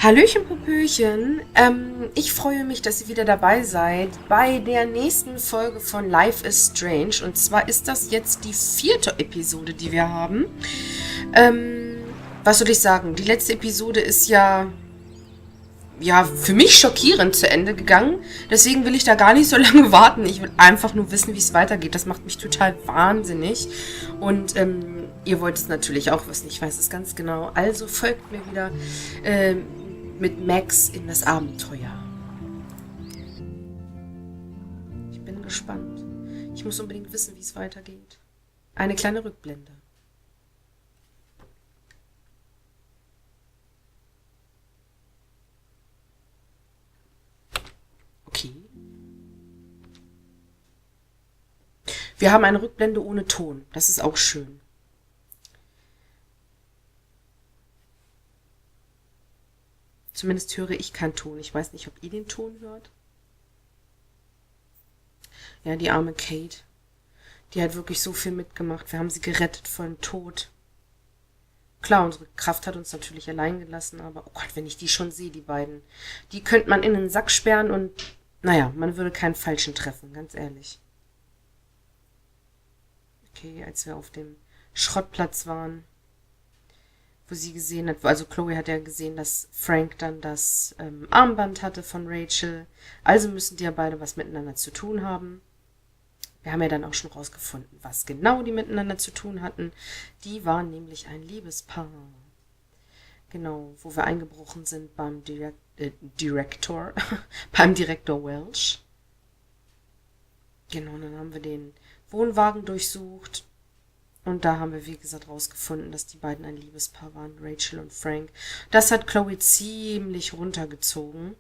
Hallöchen, Popöchen. Ich freue mich, dass ihr wieder dabei seid bei der nächsten Folge von Life is Strange. Und zwar ist das jetzt die 4. Episode, die wir haben. Was soll ich sagen? Die letzte Episode ist ja für mich schockierend zu Ende gegangen. Deswegen will ich da gar nicht so lange warten. Ich will einfach nur wissen, wie es weitergeht. Das macht mich total wahnsinnig. Und ihr wollt es natürlich auch wissen. Ich weiß es ganz genau. Also folgt mir wieder mit Max in das Abenteuer. Ich bin gespannt. Ich muss unbedingt wissen, wie es weitergeht. Eine kleine Rückblende. Okay. Wir haben eine Rückblende ohne Ton. Das ist auch schön. Zumindest höre ich keinen Ton. Ich weiß nicht, ob ihr den Ton hört. Ja, die arme Kate. Die hat wirklich so viel mitgemacht. Wir haben sie gerettet vor dem Tod. Klar, unsere Kraft hat uns natürlich allein gelassen, aber oh Gott, wenn ich die schon sehe, die beiden. Die könnte man in den Sack sperren und, naja, man würde keinen Falschen treffen, ganz ehrlich. Okay, als wir auf dem Schrottplatz waren, wo sie gesehen hat, also Chloe hat ja gesehen, dass Frank dann das Armband hatte von Rachel. Also müssen die ja beide was miteinander zu tun haben. Wir haben ja dann auch schon rausgefunden, was genau die miteinander zu tun hatten. Die waren nämlich ein Liebespaar. Genau, wo wir eingebrochen sind beim Direktor, beim Direktor Welch. Genau, dann haben wir den Wohnwagen durchsucht. Und da haben wir, wie gesagt, rausgefunden, dass die beiden ein Liebespaar waren, Rachel und Frank. Das hat Chloe ziemlich runtergezogen.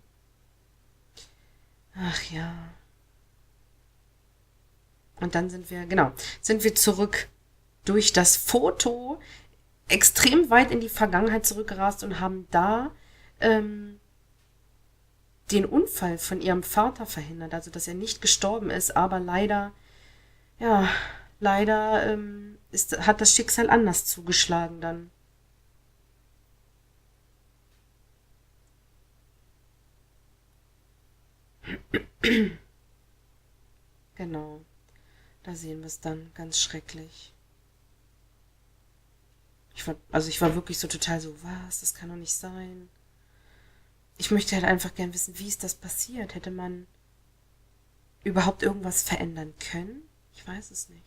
Ach ja. Und dann sind wir zurück durch das Foto extrem weit in die Vergangenheit zurückgerast und haben da den Unfall von ihrem Vater verhindert. Also, dass er nicht gestorben ist, aber leider hat das Schicksal anders zugeschlagen dann. Genau, da sehen wir es dann, ganz schrecklich. Ich war wirklich so total so, was, das kann doch nicht sein. Ich möchte halt einfach gern wissen, wie ist das passiert? Hätte man überhaupt irgendwas verändern können? Ich weiß es nicht.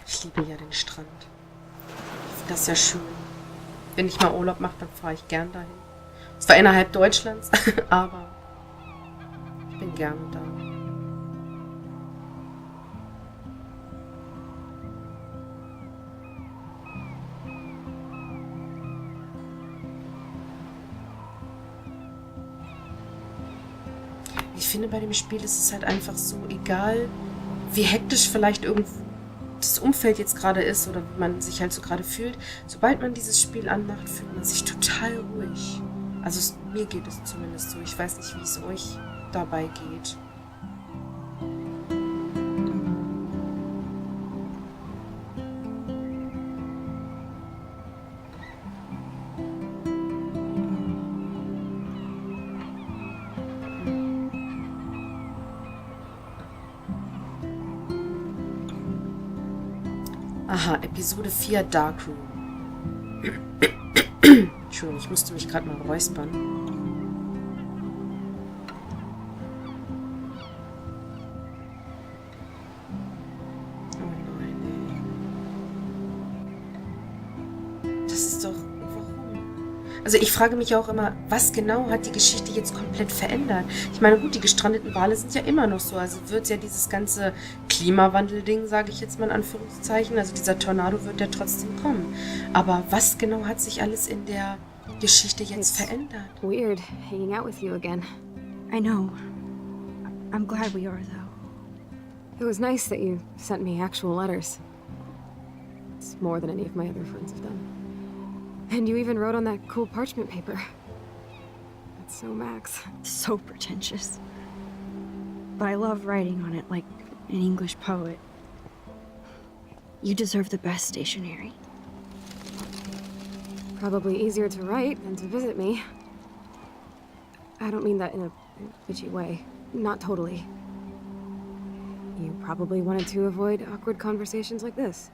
Ich liebe ja den Strand. Ich finde das ja schön. Wenn ich mal Urlaub mache, dann fahre ich gern dahin. Zwar innerhalb Deutschlands, aber ich bin gerne da. Ich finde, bei dem Spiel ist es halt einfach so, egal wie hektisch vielleicht irgendwo das Umfeld jetzt gerade ist oder wie man sich halt so gerade fühlt, sobald man dieses Spiel anmacht, fühlt man sich total ruhig. Also mir geht es zumindest so. Ich weiß nicht, wie es euch dabei geht. Aha, Episode 4, Darkroom. Entschuldigung, ich musste mich gerade mal räuspern. Oh nein, ey. Das ist doch... Warum? Also ich frage mich auch immer, was genau hat die Geschichte jetzt komplett verändert? Ich meine, gut, die gestrandeten Wale sind ja immer noch so. Also wird ja dieses ganze Klimawandel-Ding, sage ich jetzt mal in Anführungszeichen, also dieser Tornado wird ja trotzdem kommen. Aber was genau hat sich alles in der Geschichte jetzt verändert? Weird hanging out with you again. I know. I'm glad we are, though. It was nice that you sent me actual letters. It's more than any of my other friends have done. And you even wrote on that cool parchment paper. That's so Max. So pretentious. But I love writing on it like an English poet. You deserve the best stationery. Probably easier to write than to visit me. I don't mean that in a bitchy way. Not totally. You probably wanted to avoid awkward conversations like this.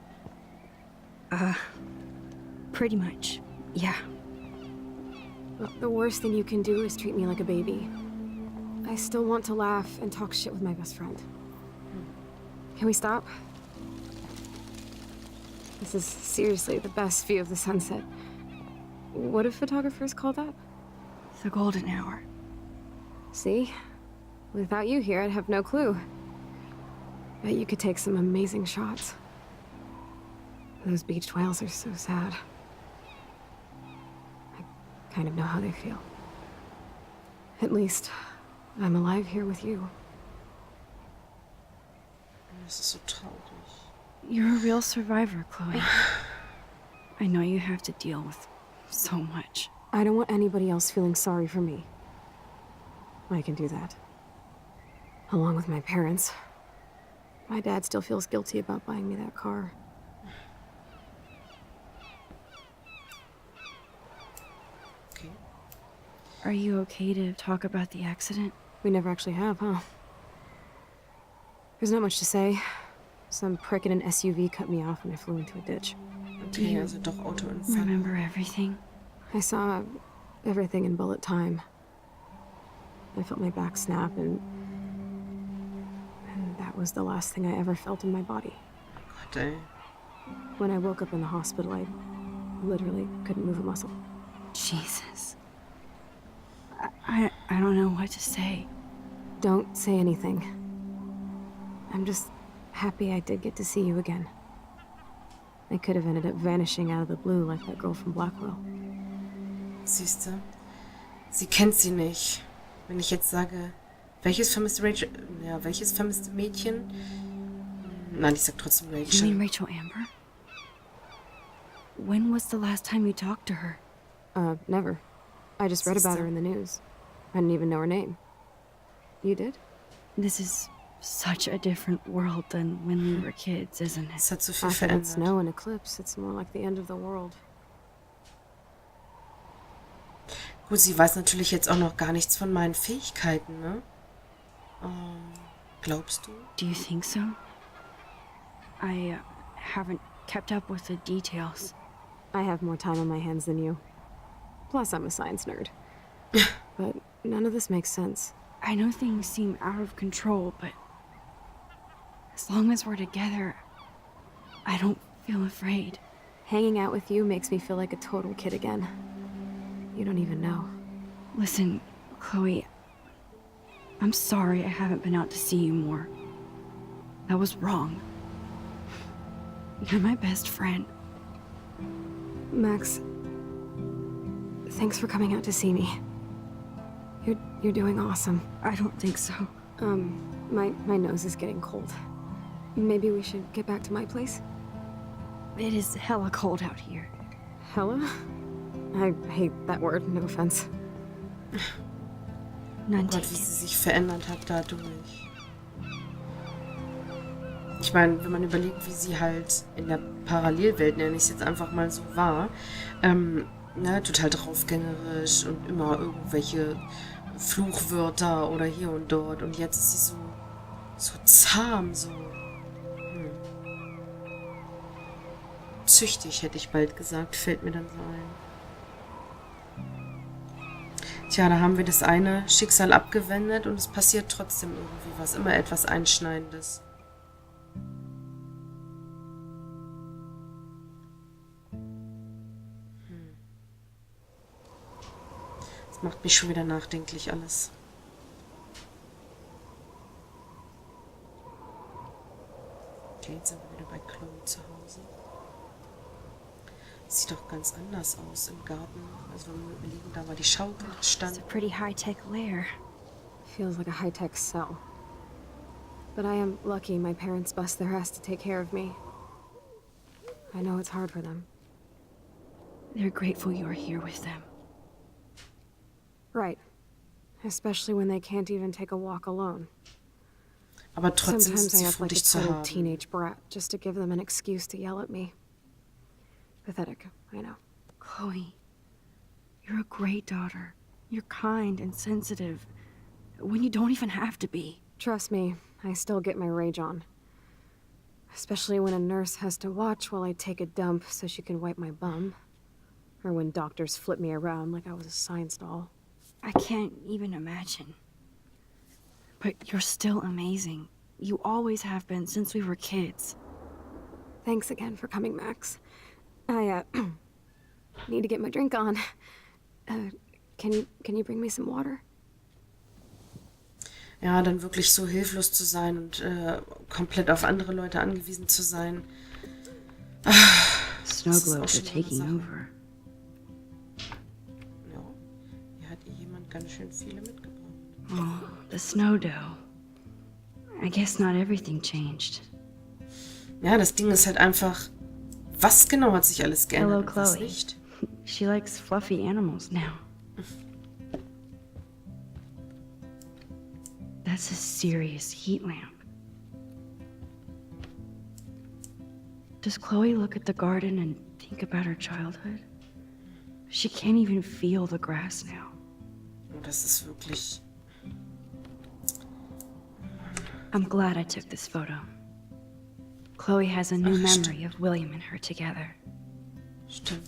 Pretty much, yeah. Well, the worst thing you can do is treat me like a baby. I still want to laugh and talk shit with my best friend. Can we stop? This is seriously the best view of the sunset. What do photographers call that? The golden hour. See? Without you here, I'd have no clue. Bet you could take some amazing shots. Those beached whales are so sad. I kind of know how they feel. At least, I'm alive here with you. Das ist so traurig. You're a real survivor, Chloe. I know you have to deal with so much. I don't want anybody else feeling sorry for me. I can do that. Along with my parents. My dad still feels guilty about buying me that car. Okay. Are you okay to talk about the accident? We never actually have, huh? There's not much to say. Some prick in an SUV cut me off when I flew into a ditch. Okay, also doch Autounfall. Remember everything? I saw everything in bullet time. I felt my back snap, and that was the last thing I ever felt in my body. Gott, ey. When I woke up in the hospital, I literally couldn't move a muscle. Jesus. I don't know what to say. Don't say anything. I'm just happy I did get to see you again. I could have ended up vanishing out of the blue like that girl from Blackwell. Siehste, sie kennt sie nicht. Wenn ich jetzt sage, welches vermisste Rachel, ja, welches vermisste Mädchen? Nein, ich sag trotzdem You Rachel. mean Rachel Amber? When was the last time you talked to her? Never. I just read about her in the news. I didn't even know her name. You did? This is such a different world than when we were kids, isn't it? Es hat so viel After that verändert. snow and eclipse, it's more like the end of the world. Gut, sie weiß natürlich jetzt auch noch gar nichts von meinen Fähigkeiten, ne? Glaubst du? Do you think so? I haven't kept up with the details. I have more time on my hands than you. Plus, I'm a science nerd. But none of this makes sense. I know things seem out of control, but as long as we're together, I don't feel afraid. Hanging out with you makes me feel like a total kid again. You don't even know. Listen, Chloe, I'm sorry I haven't been out to see you more. That was wrong. You're my best friend. Max, thanks for coming out to see me. You're doing awesome. I don't think so. My nose is getting cold. Maybe we should get back to my place? It is hella cold out here. Hella? I hate that word, no offense. None Gott, wie taken. sie sich verändert hat dadurch. Ich meine, wenn man überlegt, wie sie halt in der Parallelwelt, nenne ich es jetzt einfach mal so, war, ne, total draufgängerisch und immer irgendwelche Fluchwörter oder hier und dort. Und jetzt ist sie so zahm, so züchtig, hätte ich bald gesagt, fällt mir dann so ein. Tja, da haben wir das eine Schicksal abgewendet und es passiert trotzdem irgendwie was, immer etwas Einschneidendes. Das macht mich schon wieder nachdenklich alles. Okay, jetzt sind wir wieder bei Chloe zu Hause. Sieht doch ganz anders aus im Garten. Also wenn wir überlegen, da war die Schaukel, das It's stand. a pretty high-tech lair. Feels like a high-tech cell. But I am lucky my parents bust their ass to take care of me. I know it's hard for them. They're grateful you're here with them. Right. Especially when they can't even take a walk alone. Aber trotzdem sind Sometimes I sie act froh, like a dich zu total haben. teenage brat just to give them an excuse to yell at me. Pathetic, I know. Chloe, you're a great daughter. You're kind and sensitive when you don't even have to be. Trust me, I still get my rage on. Especially when a nurse has to watch while I take a dump so she can wipe my bum. Or when doctors flip me around like I was a science doll. I can't even imagine. But you're still amazing. You always have been since we were kids. Thanks again for coming, Max. I, need to get my drink on. Can you bring me some water? Ja, dann wirklich so hilflos zu sein und komplett auf andere Leute angewiesen zu sein. Snow Das ist auch globes are schon so eine taking Sache. over. Ja, hier hat jemand ganz schön viele mitgebracht. Oh, the snow dough. I guess not everything changed. Ja, das Ding ist halt einfach, was genau hat sich alles geändert Hello, und was Chloe. nicht? She likes fluffy animals now. That's a serious heat lamp. Does Chloe look at the garden and think about her childhood? She can't even feel the grass now. Und das ist wirklich... I'm glad I took this photo. Chloe has a new Ach, memory of William and her together. Stimmt.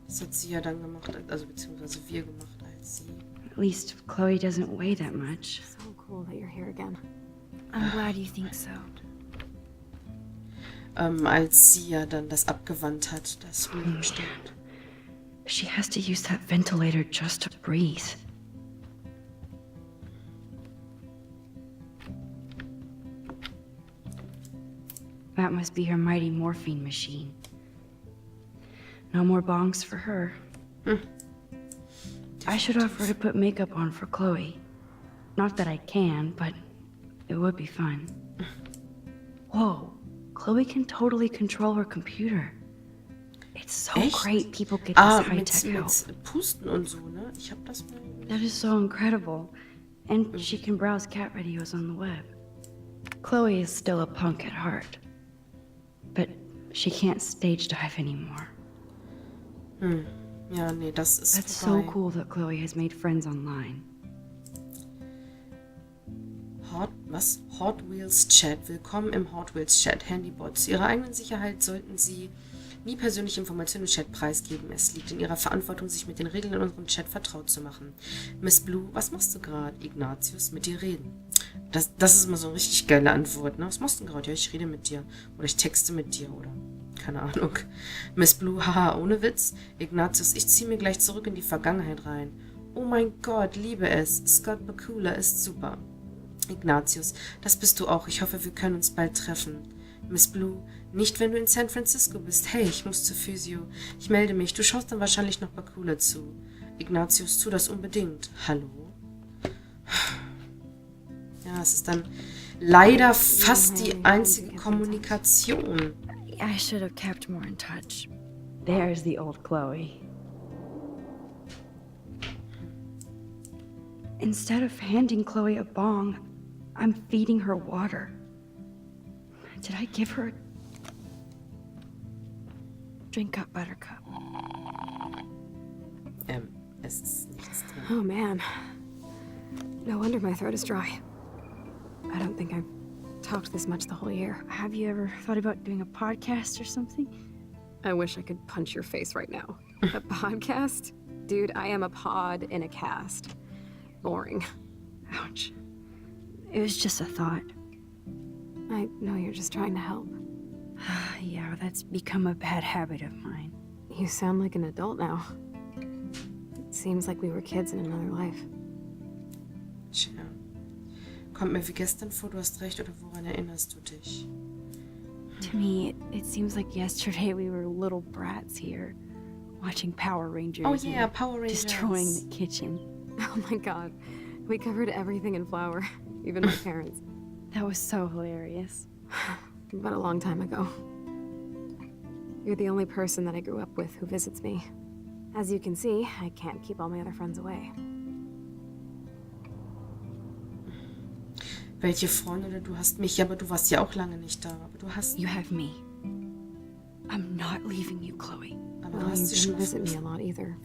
Das hat sie ja dann gemacht, also beziehungsweise wir gemacht als sie. At least Chloe doesn't weigh that much. So cool that you're here again. I'm glad you think so. Als sie ja dann das abgewandt hat, das William stirbt. She has to use that ventilator just to breathe. That must be her mighty morphine machine. No more bongs for her. I should offer to put makeup on for Chloe. Not that I can, but it would be fun. Whoa, Chloe can totally control her computer. It's so Echt? great people get Ah, this high-tech help. mit Pusten und so, ne? Ich hab das mal... That is so incredible. And she can browse cat videos on the web. Chloe is still a punk at heart. But she can't stage dive anymore. Ja, nee, das ist That's vorbei. so cool that Chloe has made friends online. Hot Wheels Chat. Willkommen im Hot Wheels Chat. Handybots. Zu ihrer eigenen Sicherheit sollten Sie nie persönliche Informationen im Chat preisgeben. Es liegt in Ihrer Verantwortung, sich mit den Regeln in unserem Chat vertraut zu machen. Miss Blue, was machst du gerade? Ignatius, mit dir reden. Das ist immer so eine richtig geile Antwort, ne? Was machst du denn gerade? Ja, ich rede mit dir. Oder ich texte mit dir, oder... Keine Ahnung. Miss Blue, haha, ohne Witz. Ignatius, ich ziehe mir gleich zurück in die Vergangenheit rein. Oh mein Gott, liebe es. Scott Bakula ist super. Ignatius, das bist du auch. Ich hoffe, wir können uns bald treffen. Miss Blue, nicht wenn du in San Francisco bist. Hey, ich muss zur Physio. Ich melde mich. Du schaust dann wahrscheinlich noch Bakula zu. Ignatius, tu das unbedingt. Hallo? Ja, es ist dann leider fast die einzige Kommunikation. I should have kept more in touch. There's the old Chloe. Instead of handing Chloe a bong, I'm feeding her water. Did I give her a drink up, Buttercup? Es ist nichts drin. Oh man. No wonder my throat is dry. I don't think I've talked this much the whole year. Have you ever thought about doing a podcast or something? I wish I could punch your face right now. A podcast? Dude, I am a pod in a cast. Boring. Ouch. It was just a thought. I know you're just trying to help. Yeah, that's become a bad habit of mine. You sound like an adult now. It seems like we were kids in another life. Tja. Kommt mir wie gestern vor, du hast recht, oder woran erinnerst du dich? To me, it seems like yesterday we were little brats here, watching Power Rangers. Oh yeah, and Power Rangers. destroying the kitchen. Oh my god. We covered everything in flour. Even my parents. That was so hilarious. But a long time ago. You're the only person that I grew up with who visits me. As you can see, I can't keep all my other friends away. Welche Freunde? Oder du hast mich, ja, aber du warst ja auch lange nicht da. Aber du hast... You have me. I'm not leaving you, Chloe. Aber du Well, you hast sie schon didn't visit me a gefunden. lot either.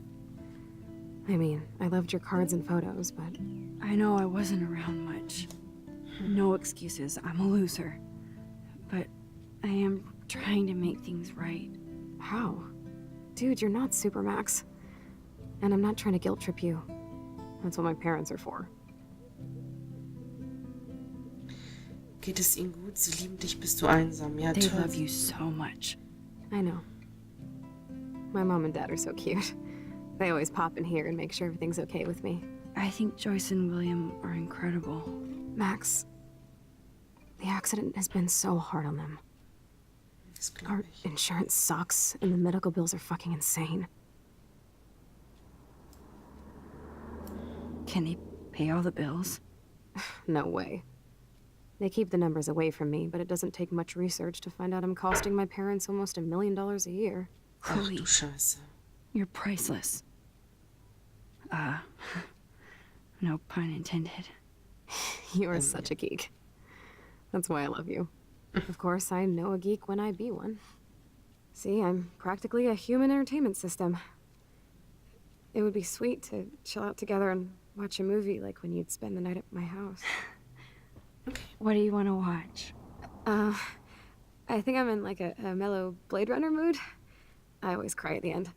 I mean, I loved your cards and photos, but I know I wasn't around much. No excuses, I'm a loser. But I am trying to make things right. how? Dude, you're not Supermax. And I'm not trying to guilt trip you. That's what my parents are for. Geht es ihnen gut? Sie lieben dich, bist du einsam. Ja, They toll. love you so much. I know. My mom and dad are so cute. They always pop in here and make sure everything's okay with me. I think Joyce and William are incredible. Max, the accident has been so hard on them. Das Our glaube ich. insurance sucks, and the medical bills are fucking insane. Can they pay all the bills? No way. They keep the numbers away from me, but it doesn't take much research to find out I'm costing my parents almost $1 million a year. Ach Chloe, du Scheiße. you're priceless. No pun intended. You are such a geek. That's why I love you. Of course, I know a geek when I be one. See, I'm practically a human entertainment system. It would be sweet to chill out together and watch a movie like when you'd spend the night at my house. What do you want to watch? I think I'm in like a mellow Blade Runner mood. I always cry at the end.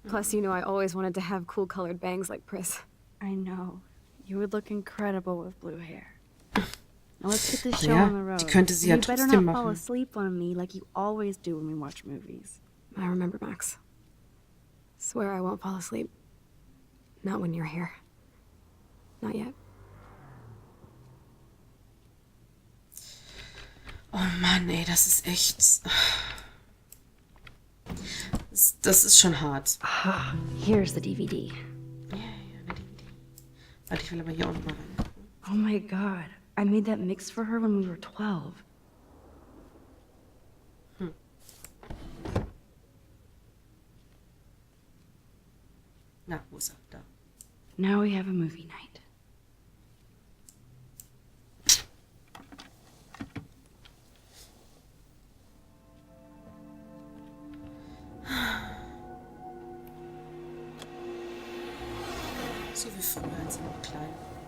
Plus, you know I always wanted to have cool colored bangs like Pris. I know. You would look incredible with blue hair. Now let's get this show Ja, on the road. die könnte sie ja You better trotzdem not fall machen. asleep on me like you always do when we watch movies. I remember, Max. Swear I won't fall asleep. Not when you're here. Not yet. Oh Mann, ey, das ist echt... Das ist schon hart. Here's the DVD. Ja, eine DVD. Warte, ich will aber hier auch nochmal reingucken. Oh my god. I made that mix for her when we were 12. Na, wo ist er? Da. Now we have a movie night. So wie früher, als sie noch klein war.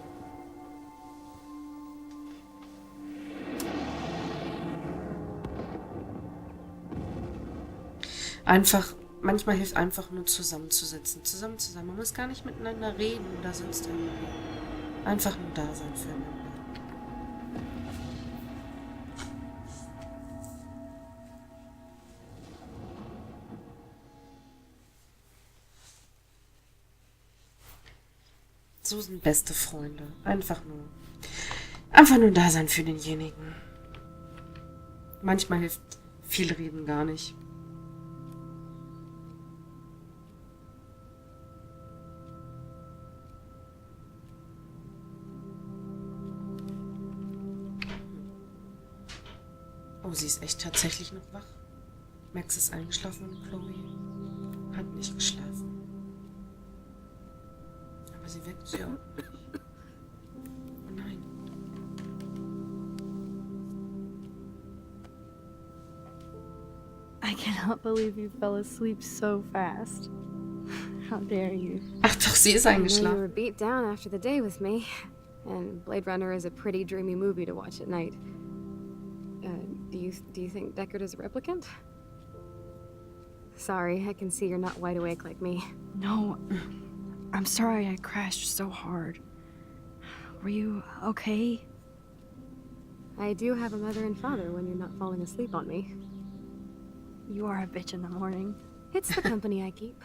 Einfach, manchmal hilft einfach nur zusammenzusitzen, zusammen zu sein. Man muss gar nicht miteinander reden oder sonst irgendwie. Einfach nur da sein füreinander. So sind beste Freunde. Einfach nur da sein für denjenigen. Manchmal hilft viel reden gar nicht. Oh, sie ist echt tatsächlich noch wach. Max ist eingeschlafen und Chloe hat nicht geschlafen. Aber sie weckt sie auch nicht. Oh nein. I cannot believe you fell asleep so fast. How dare you? Ach doch, sie ist I know you were eingeschlafen. beat down after the day with me. And Blade Runner is a pretty dreamy movie to watch at night. Do you think Deckard is a replicant? Sorry, I can see you're not wide awake like me. No, I'm sorry I crashed so hard. Were you okay? I do have a mother and father when you're not falling asleep on me. You are a bitch in the morning. It's the company I keep.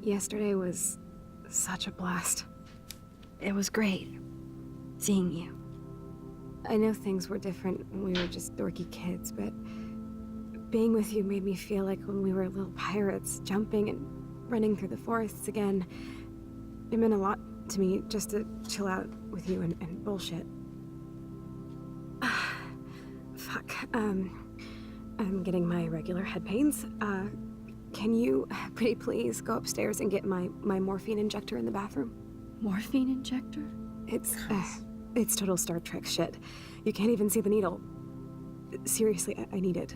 Yesterday was such a blast. It was great seeing you. I know things were different when we were just dorky kids, but being with you made me feel like when we were little pirates, jumping and running through the forests again. It meant a lot to me just to chill out with you and bullshit. fuck. I'm getting my regular head pains. Can you, pretty please, go upstairs and get my morphine injector in the bathroom? Morphine injector? It's total Star Trek shit. You can't even see the needle. Seriously, I need it.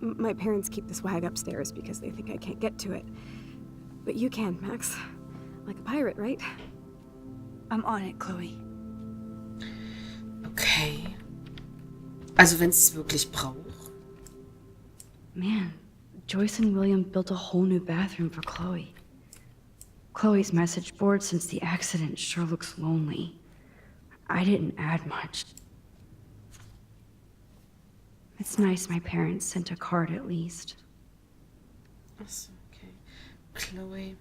My parents keep the swag upstairs because they think I can't get to it. But you can, Max. Like a pirate, right? I'm on it, Chloe. Okay. Also wenn sie es wirklich braucht. Man, Joyce and William built a whole new bathroom for Chloe. Chloe's message board since the accident sure looks lonely. I didn't add much. It's nice my parents sent a card at least. Achso, okay. Chloe,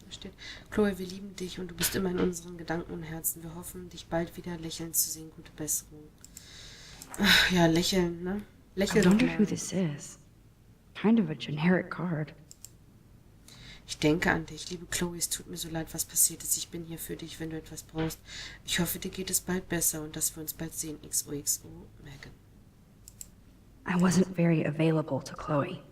da steht, Chloe, wir lieben dich und du bist immer in unseren Gedanken und Herzen. Wir hoffen, dich bald wieder lächeln zu sehen. Gute Besserung. Ach, ja, lächeln, ne? Lächel I doch wonder mal. who this is. Kind of a generic card. Ich denke an dich, liebe Chloe, es tut mir so leid, was passiert ist. Ich bin hier für dich, wenn du etwas brauchst. Ich hoffe, dir geht es bald besser und dass wir uns bald sehen. XOXO, Megan. I wasn't very available to Chloe.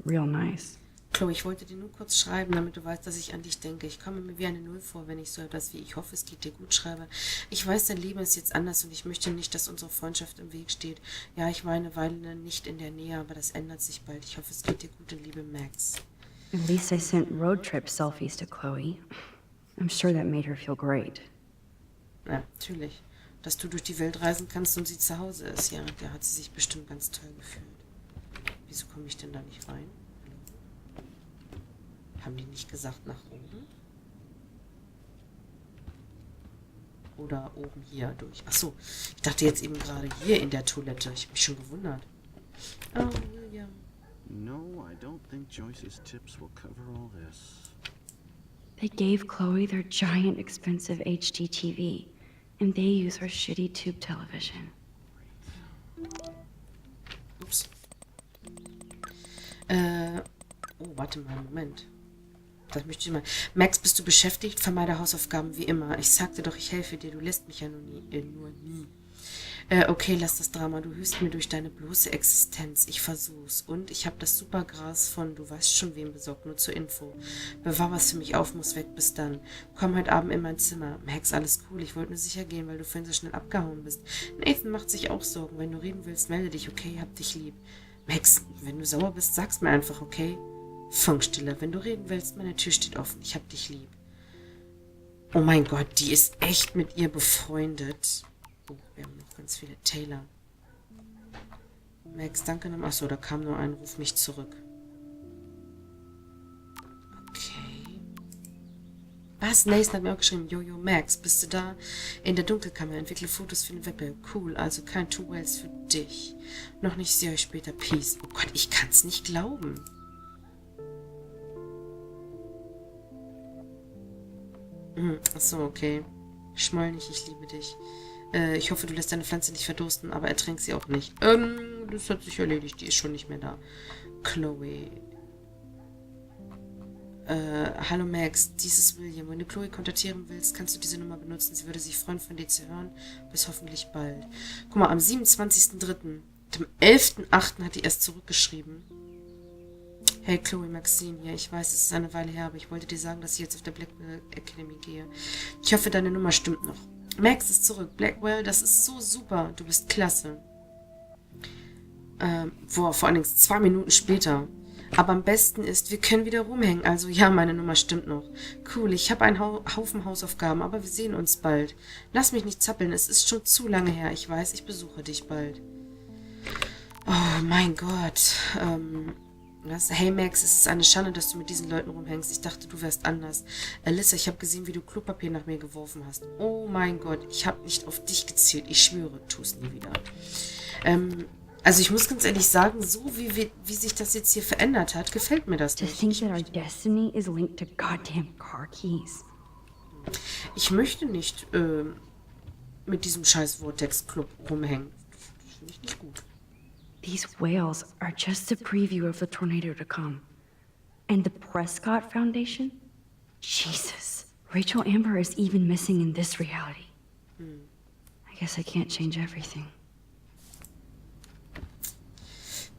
Real nice. Chloe, ich wollte dir nur kurz schreiben, damit du weißt, dass ich an dich denke. Ich komme mir wie eine Null vor, wenn ich so etwas wie ich hoffe, es geht dir gut schreibe. Ich weiß, dein Leben ist jetzt anders und ich möchte nicht, dass unsere Freundschaft im Weg steht. Ja, ich war eine Weile nicht in der Nähe, aber das ändert sich bald. Ich hoffe, es geht dir gut und liebe Max. At least I sent road trip selfies to Chloe. I'm sure that made her feel great. Ja, natürlich. Dass du durch die Welt reisen kannst und sie zu Hause ist. Ja, da hat sie sich bestimmt ganz toll gefühlt. Wieso komme ich denn da nicht rein? Haben die nicht gesagt nach oben? Oder oben hier durch? Achso, ich dachte jetzt eben gerade hier in der Toilette. Ich habe mich schon gewundert. Oh, William. No, I don't think Joyce's tips will cover all this. They gave Chloe their giant expensive HD TV, and they use her shitty tube television. Ups. Oh, warte mal, Moment. Das möchte ich mal. Max, bist du beschäftigt? Vermeide Hausaufgaben wie immer. Ich sagte doch, ich helfe dir. Du lässt mich ja nur nie. Okay, lass das Drama. Du hilfst mir durch deine bloße Existenz. Ich versuch's. Und ich habe das Supergras von, du weißt schon wem besorgt, nur zur Info. Bewahr was für mich auf, muss weg, bis dann. Komm heute Abend in mein Zimmer. Max, alles cool. Ich wollte nur sicher gehen, weil du vorhin so schnell abgehauen bist. Nathan macht sich auch Sorgen. Wenn du reden willst, melde dich, okay? Hab dich lieb. Max, wenn du sauer bist, sag's mir einfach, okay? Funkstille. Wenn du reden willst, meine Tür steht offen. Ich hab dich lieb. Oh mein Gott, die ist echt mit ihr befreundet. Oh, wir haben noch ganz viele. Taylor. Max, danke nochmal. Achso, da kam nur ein, ruf mich zurück. Okay. Was? Nathan hat mir auch geschrieben. Jojo, Max, bist du da? In der Dunkelkammer, entwickle Fotos für den Webbe. Cool, also kein Two Wells für dich. Noch nicht, sehe euch später. Peace. Oh Gott, ich kann's nicht glauben. Achso, okay. Schmoll nicht, ich liebe dich. Ich hoffe, du lässt deine Pflanze nicht verdursten, aber ertränk sie auch nicht. Das hat sich erledigt, die ist schon nicht mehr da. Chloe. Hallo Max, dies ist William. Wenn du Chloe kontaktieren willst, kannst du diese Nummer benutzen. Sie würde sich freuen, von dir zu hören. Bis hoffentlich bald. Guck mal, am 27.03. Am 11.08. hat die erst zurückgeschrieben. Hey Chloe, Maxine hier. Ich weiß, es ist eine Weile her, aber ich wollte dir sagen, dass ich jetzt auf der Blackwell Academy gehe. Ich hoffe, deine Nummer stimmt noch. Max ist zurück. Blackwell, das ist so super. Du bist klasse. Vor allen Dingen 2 Minuten später. Aber am besten ist, wir können wieder rumhängen. Also ja, meine Nummer stimmt noch. Cool, ich habe einen Haufen Hausaufgaben, aber wir sehen uns bald. Lass mich nicht zappeln, es ist schon zu lange her. Ich weiß, ich besuche dich bald. Oh mein Gott. Hey Max, es ist eine Schande, dass du mit diesen Leuten rumhängst. Ich dachte, du wärst anders. Alyssa, ich habe gesehen, wie du Klopapier nach mir geworfen hast. Oh mein Gott, ich habe nicht auf dich gezielt. Ich schwöre, tu es nie wieder. Also ich muss ganz ehrlich sagen, so wie sich das jetzt hier verändert hat, gefällt mir das To nicht. think that our destiny is linked to goddamn car keys. Ich möchte nicht mit diesem scheiß Vortex-Club rumhängen. Das finde ich nicht gut. These whales are just a preview of the tornado to come. And the Prescott Foundation? Jesus. Rachel Amber is even missing in this reality. I guess I can't change everything.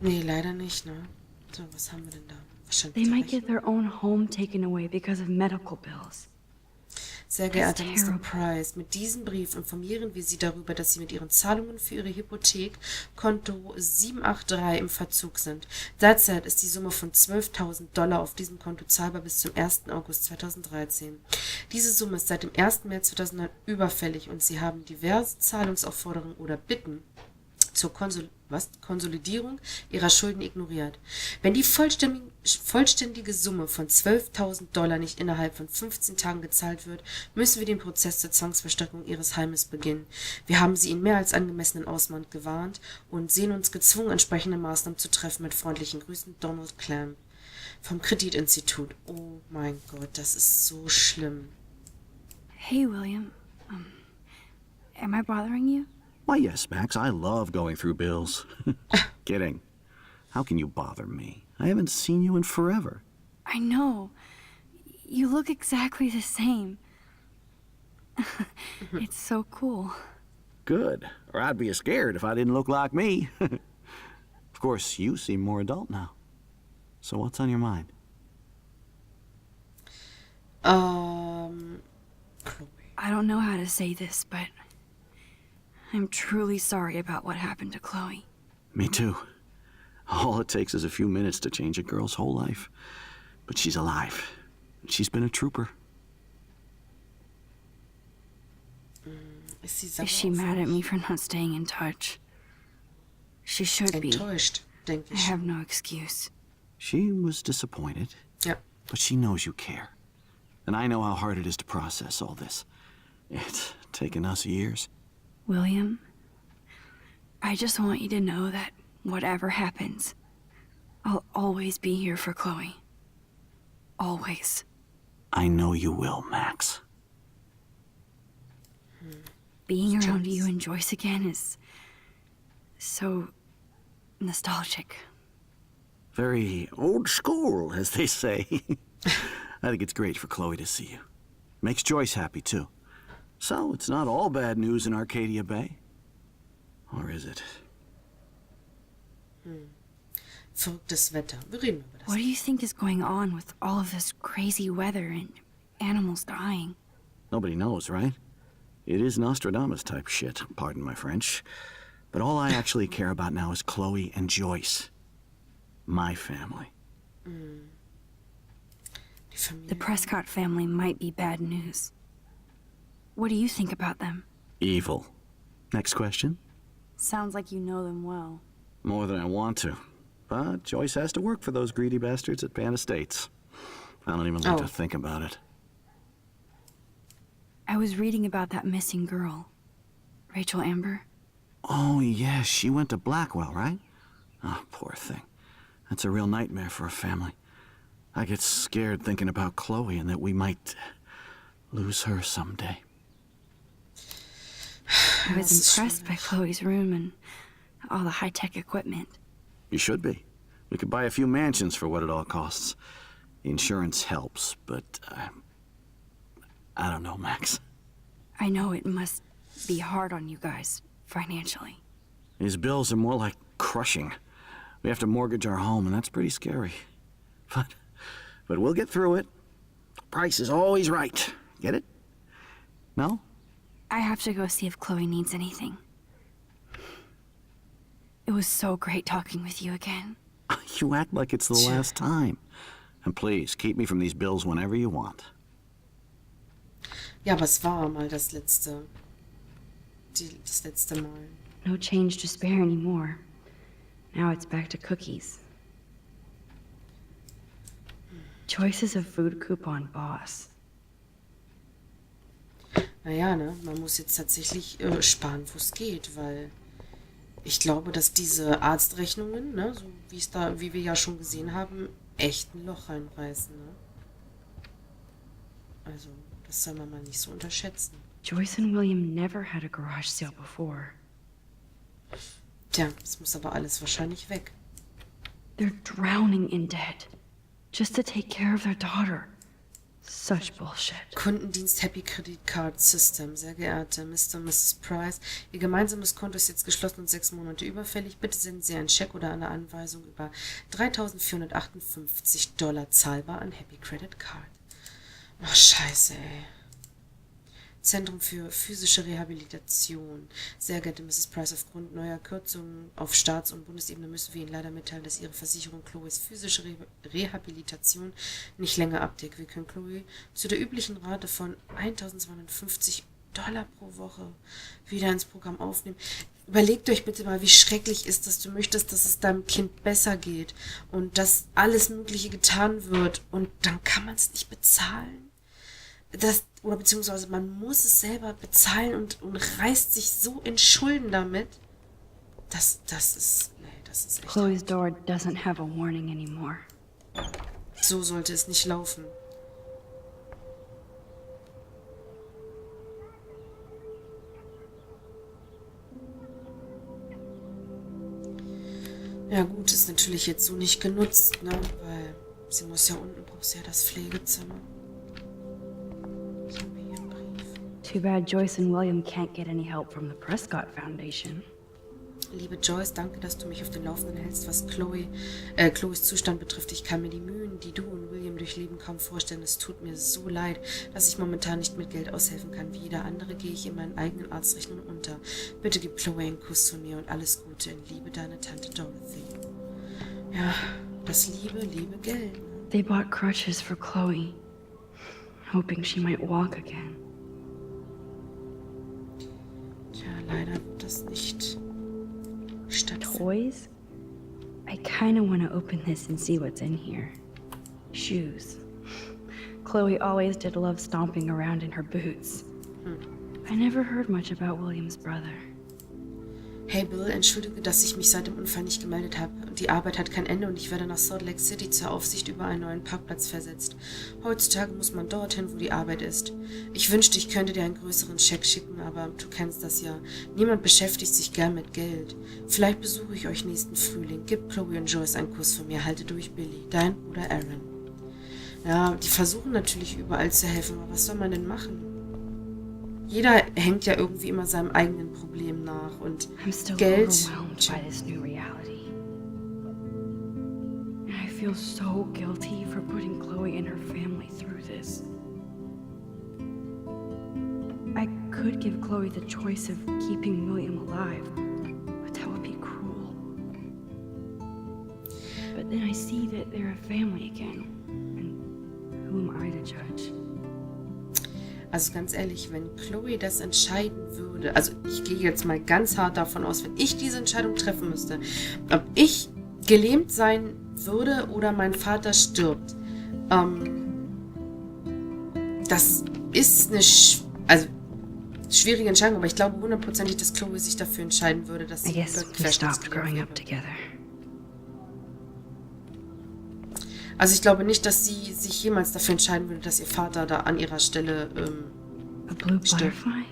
Nee, leider nicht, ne? So, was haben wir denn da? They Wahrscheinlich die might get Rechnung. their own home taken away because of medical bills. Sehr geehrter That's Mr. terrible. Price, mit diesem Brief informieren wir Sie darüber, dass Sie mit Ihren Zahlungen für Ihre Hypothek Konto 783 im Verzug sind. Derzeit ist die Summe von $12.000 auf diesem Konto zahlbar bis zum 1. August 2013. Diese Summe ist seit dem 1. März 2009 überfällig und Sie haben diverse Zahlungsaufforderungen oder Bitten zur Konsolidierung ihrer Schulden ignoriert. Wenn die vollständige Summe von $12.000 nicht innerhalb von 15 Tagen gezahlt wird, müssen wir den Prozess zur Zwangsversteigerung ihres Heimes beginnen. Wir haben sie in mehr als angemessenen Ausmaß gewarnt und sehen uns gezwungen, entsprechende Maßnahmen zu treffen. Mit freundlichen Grüßen, Donald Clamp vom Kreditinstitut. Oh mein Gott, das ist so schlimm. Hey, William. Am I bothering you? Why, yes, Max, I love going through bills. Kidding. How can you bother me? I haven't seen you in forever. I know. You look exactly the same. It's so cool. Good. Or I'd be scared if I didn't look like me. Of course, you seem more adult now. So what's on your mind? Chloe. I don't know how to say this, but I'm truly sorry about what happened to Chloe. Me too. All it takes is a few minutes to change a girl's whole life. But she's alive. She's been a trooper. Ist Is she mad at me for not staying in touch? She should be. Enttäuscht, denke I ich. have no excuse. She was disappointed, Ja. but she knows you care. And I know how hard it is to process all this. It's taken us years. William, I just want you to know that whatever happens, I'll always be here for Chloe. Always. I know you will, Max. Being around you and Joyce again is so nostalgic. Very old school, as they say. I think it's great for Chloe to see you. Makes Joyce happy, too. So, it's not all bad news in Arcadia Bay. Or is it? Verrücktes Wetter. Wir reden über das. What do you think is going on with all of this crazy weather and animals dying? Nobody knows, right? It is Nostradamus-type shit, pardon my French. But all I actually care about now is Chloe and Joyce. My family. Die Familie. The Prescott family might be bad news. What do you think about them? Evil. Next question? Sounds like you know them well. More than I want to. But Joyce has to work for those greedy bastards at Pan Estates. I don't even like to think about it. I was reading about that missing girl, Rachel Amber. Oh, yes, she went to Blackwell, right? Oh, poor thing. That's a real nightmare for a family. I get scared thinking about Chloe and that we might lose her someday. I was impressed by Chloe's room and all the high-tech equipment. You should be. We could buy a few mansions for what it all costs. The insurance helps, but I don't know, Max. I know it must be hard on you guys, financially. These bills are more like crushing. We have to mortgage our home, and that's pretty scary. But we'll get through it. The price is always right. Get it? No? I have to go see if Chloe needs anything. It was so great talking with you again. You act like it's the last time. And please, keep me from these bills whenever you want. Ja, aber es war mal das letzte Mal. No change to spare anymore. Now it's back to cookies. Choice is a food coupon boss. Naja, ne, man muss jetzt tatsächlich sparen, wo es geht, weil ich glaube, dass diese Arztrechnungen, ne, so wie wir ja schon gesehen haben, echt ein Loch reinreißen, ne? Also, das soll man mal nicht so unterschätzen. Joyce and William never had a garage sale before. Tja, es muss aber alles wahrscheinlich weg. They're drowning in debt just to take care of their daughter. Such bullshit. Kundendienst Happy Credit Card System. Sehr geehrte Mr. und Mrs. Price, Ihr gemeinsames Konto ist jetzt geschlossen und 6 Monate überfällig. Bitte senden Sie einen Scheck oder eine Anweisung über $3.458 zahlbar an Happy Credit Card. Ach, scheiße, ey. Zentrum für physische Rehabilitation. Sehr geehrte Mrs. Price, aufgrund neuer Kürzungen auf Staats- und Bundesebene müssen wir Ihnen leider mitteilen, dass Ihre Versicherung Chloes physische Rehabilitation nicht länger abdeckt. Wir können Chloe zu der üblichen Rate von $1.250 pro Woche wieder ins Programm aufnehmen. Überlegt euch bitte mal, wie schrecklich ist, dass du möchtest, dass es deinem Kind besser geht und dass alles Mögliche getan wird und dann kann man es nicht bezahlen. Oder beziehungsweise man muss es selber bezahlen und reißt sich so in Schulden damit. Das ist echt. Chloe's door doesn't have a warning anymore. So sollte es nicht laufen. Ja gut, ist natürlich jetzt so nicht genutzt, ne? Weil sie muss ja unten, braucht sie ja das Pflegezimmer. Ich habe hier einen Brief. Too bad Joyce and William can't get any help from the Prescott Foundation. Liebe Joyce, danke, dass du mich auf dem Laufenden hältst, was Chloes Zustand betrifft. Ich kann mir die Mühen, die du und William durchleben, kaum vorstellen. Es tut mir so leid, dass ich momentan nicht mit Geld aushelfen kann. Wie jeder andere gehe ich in meinen eigenen Arztrechnungen unter. Bitte gib Chloe einen Kuss von mir und alles Gute. In Liebe, deine Tante Dorothy. Ja, das liebe Geld. They bought crutches for Chloe, hoping she might walk again. Tja, leider wird das nicht stattfinden. Toys? I kinda wanna open this and see what's in here. Shoes. Chloe always did love stomping around in her boots. I never heard much about William's brother. Hey Bill, entschuldige, dass ich mich seit dem Unfall nicht gemeldet habe. Die Arbeit hat kein Ende und ich werde nach Salt Lake City zur Aufsicht über einen neuen Parkplatz versetzt. Heutzutage muss man dorthin, wo die Arbeit ist. Ich wünschte, ich könnte dir einen größeren Scheck schicken, aber du kennst das ja. Niemand beschäftigt sich gern mit Geld. Vielleicht besuche ich euch nächsten Frühling. Gib Chloe und Joyce einen Kuss von mir. Halte durch, Billy. Dein Bruder Aaron. Ja, die versuchen natürlich überall zu helfen, aber was soll man denn machen? Jeder hängt ja irgendwie immer seinem eigenen Problem nach und I'm still Geld. overwhelmed by this new reality. And I feel so guilty for putting Chloe and her family through this. I could give Chloe the choice of keeping William alive, but that would be cruel. But then I see that they're a family again, and who am I to judge? Also ganz ehrlich, wenn Chloe das entscheiden würde, also ich gehe jetzt mal ganz hart davon aus, wenn ich diese Entscheidung treffen müsste, ob ich gelähmt sein würde oder mein Vater stirbt, das ist eine schwierige Entscheidung, aber ich glaube hundertprozentig, dass Chloe sich dafür entscheiden würde, dass I sie guess we stopped growing up wäre. together. Also ich glaube nicht, dass sie sich jemals dafür entscheiden würde, dass ihr Vater da an ihrer Stelle A blue stirbt. butterfly?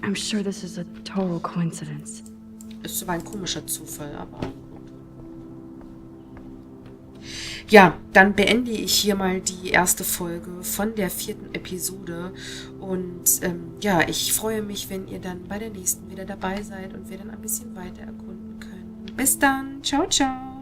I'm sure this is a total coincidence. Ist zwar ein komischer Zufall, aber gut. Ja, dann beende ich hier mal die erste Folge von der 4. Episode. Und ja, ich freue mich, wenn ihr dann bei der nächsten wieder dabei seid und wir dann ein bisschen weiter erkunden können. Bis dann. Ciao, ciao.